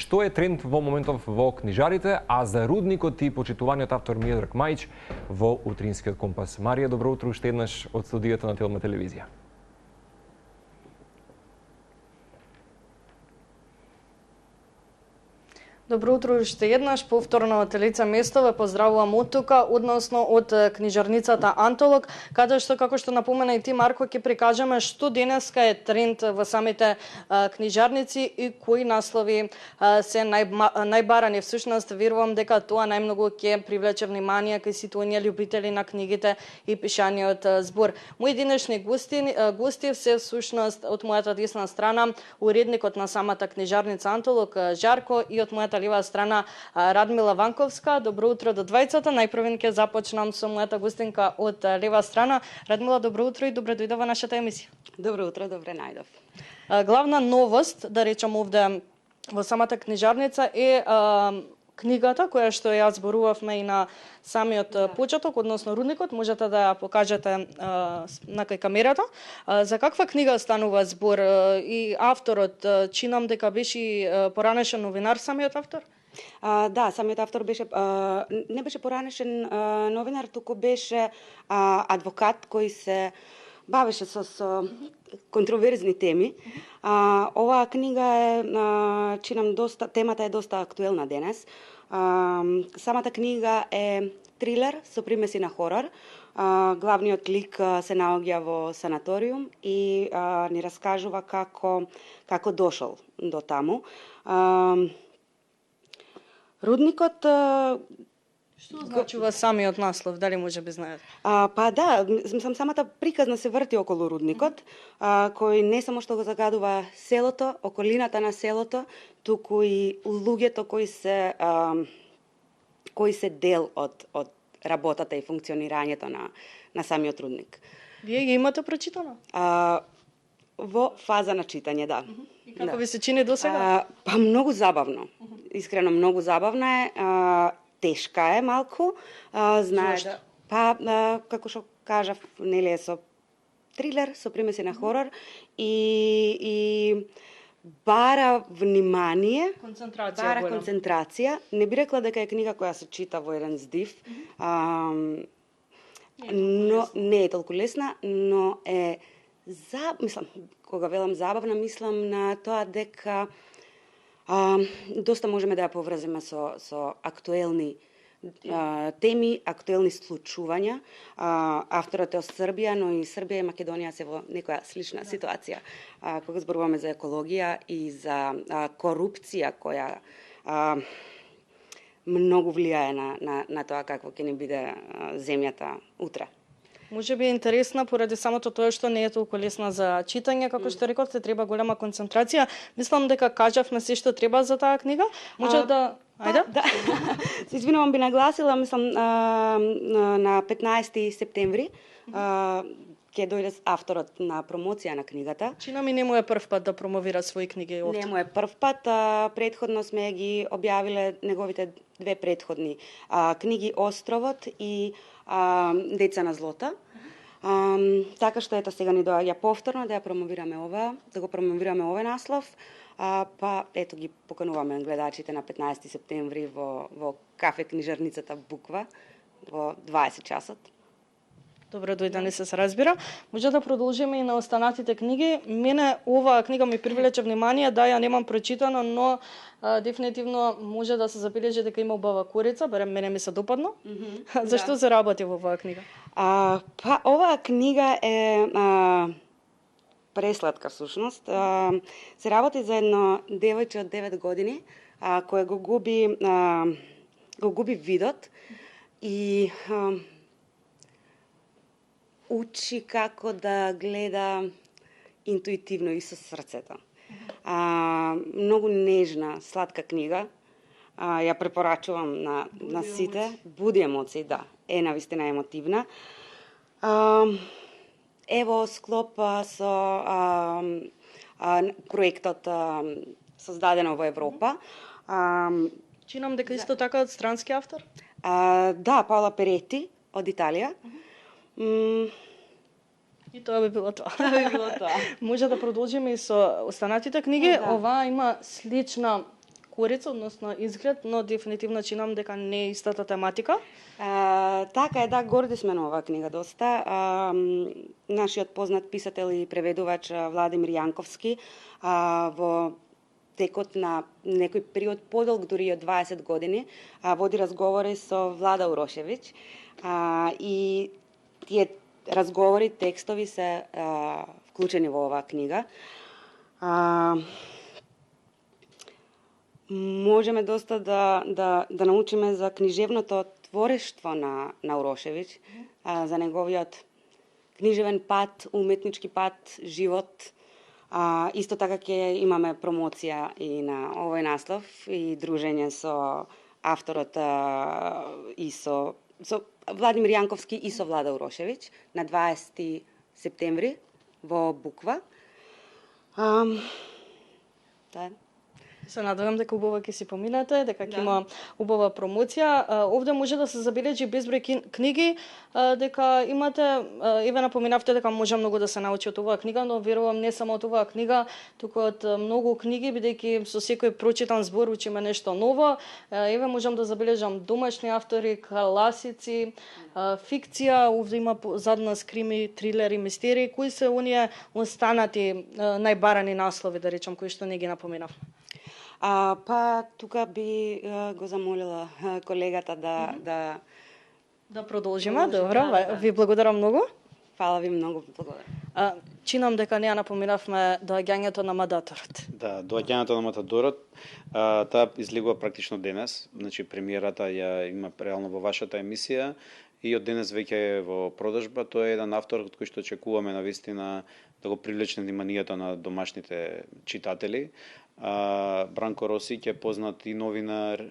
што е тренд во моментов во книжарите, а за рудникот и почитуваниот автор Миодраг Мајич во утринскиот компас. Марија, добро утро уште еднаш од студиото на Телма телевизија. Добро утро уште еднаш, повторно од Телица место ве поздравувам од тука, односно од книжарницата Антолог, каде што, како што напомена и ти, Марко, ќе прикажеме што денеска е тренд во самите книжарници и кои наслови се најбарани. Всушност, верувам дека тоа најмногу ќе привлече внимание кај сите оние љубители на книгите и пишаниот збор. Мои денешни гости се всушност од мојата десна страна уредникот на самата книжарница Антолог Жарко и од мојата лева страна Радмила Ванковска. Добро утро до двајцата. Најпрво ќе започнам со мојата гостинка од лева страна. Радмила, добро утро и добре дојде во нашата емисија. Добро утро, добре најдов. Главна новост, да речам овде во самата книжарница е книгата која што ја зборувавме и на самиот почеток, односно рудникот, можете да ја покажете на кај камерата. За каква книга станува збор и авторот, чинам дека беше поранешен новинар самиот автор? Да, самиот автор беше не беше поранешен новинар, туку беше адвокат кој се бавеше со контроверзни теми. Оваа книга е, чинам, темата е доста актуелна денес. Самата книга е трилер со примеси на хорор. Главниот лик се наоѓа во санаториум и ни раскажува како дошол до таму. Рудникот... Што значува самиот наслов, дали може би знаете? Па да, самата приказна се врти околу рудникот, кој не само што го загадува селото, околината на селото, туку и луѓето кои се дел од работата и функционирањето на самиот рудник. Вие ги имате прочитано? Во фаза на читање, да. И како ви се чини досега? Па многу забавно. Искрено многу забавна е. Тешка е малку, знаеш, како што кажав, нели е со трилер, со примеси на хорор и бара внимание, концентрација. Не би рекла дека е книга која се чита во еден здив, но не е толку лесна, но е мислам, кога велам забавна, мислам на тоа дека доста можеме да ја поврземе со актуелни теми, актуелни случувања. Авторот е од Србија, но и Србија и Македонија се во некоја слична ситуација. Кога зборуваме за екологија и за корупција која многу влијае на тоа какво ќе ни биде земјата утре. Може би е интересна поради самото тоа што не е толку лесна за читање, како што рековте, треба голема концентрација. Мислам дека кажавме се што треба за таа книга. Може да... Ајде? Да. Се извинувам, би нагласила, мислам, на 15 септември ќе дојде авторот на промоција на книгата. Чина ми не му е прв пат да промовира своји книги овде. Не му е прв пат, предходно сме ги објавиле неговите две предходни книги Островот и Деца на злота. Така што ето сега ни доаѓа повторно да ја промовираме да го промовираме овој наслов. Па ето ги покануваме гледачите на 15 септември во кафе книжарницата Буква во 20 часот. Добро дојдени, се разбира. Може да продолжиме и на останатите книги. Мене оваа книга ми привлече внимание, да ја немам прочитано, но дефинитивно може да се забележи дека има убава корица, барем мене ми се допадна. Зашто се работи во оваа книга? Па оваа книга е пресладка всушност. Се работи за едно девојче од 9 години кое го губи видот и учи како да гледа интуитивно и со срцето. Многу нежна, сладка книга. Ја препорачувам на сите. Буди емоции, да. Е навистина емотивна. Ево склоп со проектот создадено во Европа. Чинам дека исто така од странски автор? Да, Паола Перети од Италија. И тоа би било тоа. Може да продолжиме и со останатите книги. Да. Оваа има слична корица, односно изглед, но дефинитивно чинам дека не е истата тематика. Така е, да, горди сме на оваа книга доста. Нашиот познат писател и преведувач Владимир Јанковски во текот на некој период подолг, дури од 20 години, води разговори со Влада Урошевиќ и тие разговори, текстови се вклучени во оваа книга. Можеме доста да научиме за книжевното творештво на Урошевиќ, за неговиот книжевен пат, уметнички пат, живот. Исто така ќе имаме промоција и на овој наслов и дружење со авторот и со Владимир Јанковски и со Влада Урошевиќ на 20 септември во Буква. Тоа е. Се надевам дека убаво ќе си поминете, дека ќе има убава промоција. Овде може да се забележи безброј книги, дека имате, еве напоминавте дека може многу да се научи од оваа книга, но верувам не само од оваа книга, туку од многу книги, бидејќи со секој прочитан збор учиме нешто ново. Еве можам да забележам домашни автори, класици, фикција, овде има зад нас крими, трилери, мистерии. Кои се оние останати најбарани наслови, да речам, кои што не ги напоминав? Па тука би го замолила колегата да продолжиме. Добро, ви благодарам многу. Фала ви многу, благодарам. Чинам дека не ја напоминавме доаѓањето на Матадорот. Да, доаѓањето на Матадорот, таа излегува практично денес, значи премиерата ја има реално во вашата емисија и од денес веќе е во продажба. Тој е еден автор од кој што очекуваме навистина да го привлече вниманието на домашните читатели. Бранко Росиќ е познат и новинар,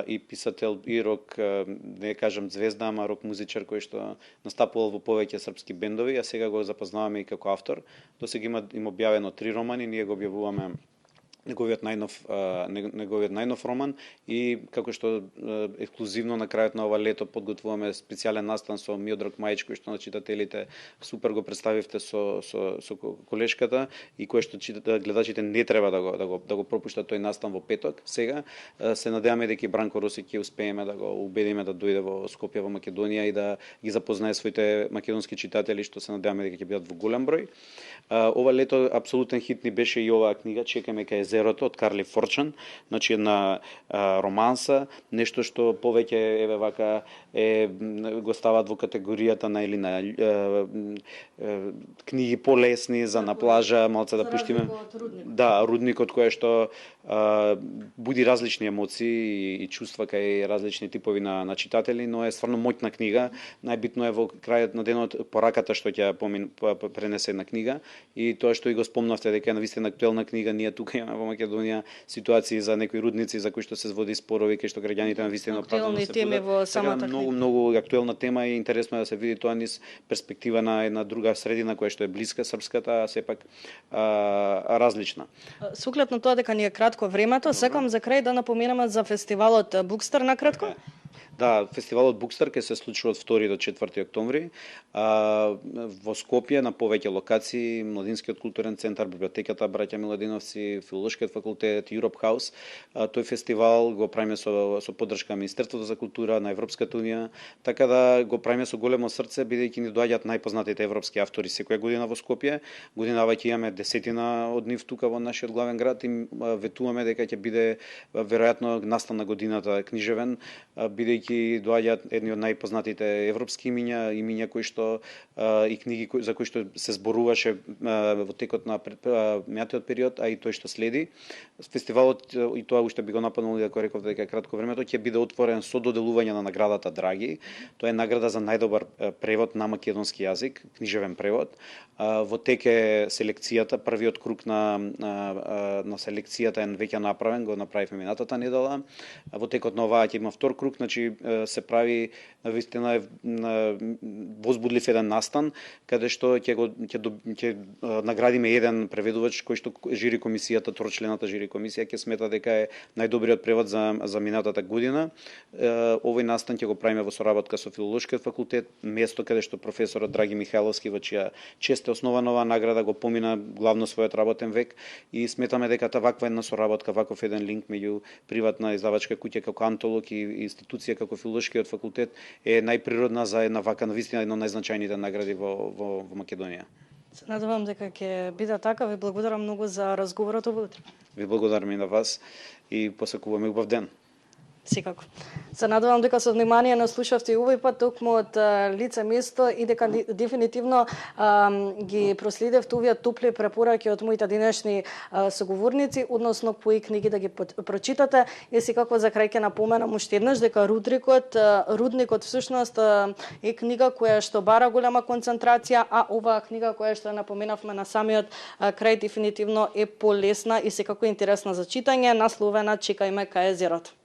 и писател, и рок, не кажам звезда, ама рок музичар кој што настапувал во повеќе српски бендови, а сега го запознаваме и како автор. Досега им објавено 3 романи, ние го објавуваме неговиот најнов роман и како што ексклузивно на крајот на ова лето подготвуваме специјален настан со Миодраг Мајич, кој што на читателите супер го представивте со колешката и кој што гледачите не треба да го пропуштат тој настан во петок. Сега се надеваме дека и Бранко Росиќ ќе успееме да го убедиме да дојде во Скопје, во Македонија и да ги запознае своите македонски читатели, што се надеваме дека ќе бидат во голем број. Ова лето апсолутен хит ни беше и оваа книга Чекаме кај езерото од Карли Форчан, значи една романса, нешто што повеќе еве вака го стават во категоријата на или на книги полесни за на плажа, малце да пуштиме. Да, Рудникот кој што буди различни емоции и чувства кај различни типови на читатели, но е стварно моќна книга. Најбитно е во крајот на денот пораката што ќе пренесе на книга и тоа што и го спомнавте дека е навистина актуелна книга. Ние тука имаме во Македонија ситуации за некои рудници за кои што се води спорови, кај што граѓаните навистина оправдано се теми во самата книга. Многу актуелна тема и интересно е да се види тоа низ перспектива на една друга средина која што е блиска српската, а сепак различна. Со оглед на тоа дека ни е кратко времето, сакам за крај да напоменаме за фестивалот Букстар на кратко. Да, фестивалот Букстар ќе се случува од 2 до 4 октомври во Скопје на повеќе локации, Младинскиот културен центар, библиотеката Браќа Миладиновци, Филолошкиот факултет, Europe House. Тој фестивал го правиме со поддршка на Министерството за култура на Европската унија, така да го правиме со големо срце, бидејќи ни доаѓаат најпознатите европски автори секоја година во Скопје. Годинава ќе имаме 10 од нив тука во нашиот главен град и ветуваме дека ќе биде веројатно настан на годината книжевен, бидејќи доаѓаат едни од најпознатите европски имиња кои што и книги за кои што се зборуваше во текот на минатиот период, а и тој што следи. Фестивалот, и тоа уште би го напомнал дека реков дека кратко времето, ќе биде отворен со доделување на наградата Драги. Тоа е награда за најдобар превод на македонски јазик, книжевен превод. Во тек е селекцијата, првиот круг на селекцијата е веќе направен, го направивме минатата недела. Во текот на оваа ќе има втор круг, значи се прави навистина возбудлив еден настан каде што ќе наградиме еден преведувач кој што жири комисијата, трочлената жири комисија ќе смета дека е најдобриот превод за минатата година. Овој настан ќе го правиме во соработка со Филолошкиот факултет, место каде што професорот Драги Михајловски во чија чест е основана оваа награда го помина главно својот работен век и сметаме дека ваква една соработка, ваков еден линк меѓу приватна издавачка куќа како Антолог и институција како Филолошкиот факултет е најприродна за една вака навистина едно најзначајните награди во Македонија. Се надевам дека ќе биде така. Ви благодарам многу за разговорот овој утре. Ви благодарам и на вас и посакуваме убав ден. Секако. Се надевам дека со внимание нас слушавте и овој пат токму од лице место и дека дефинитивно ги проследевте овие топли препораки од моите денешни соговорници, односно кои книги да ги прочитате. И секако за крај ќе напоменам уште еднаш дека Рудникот всушност е книга која што бара голема концентрација, а оваа книга која што напоменавме на самиот крај дефинитивно е полесна и секако интересна за читање, насловена Чекајме кај езерото.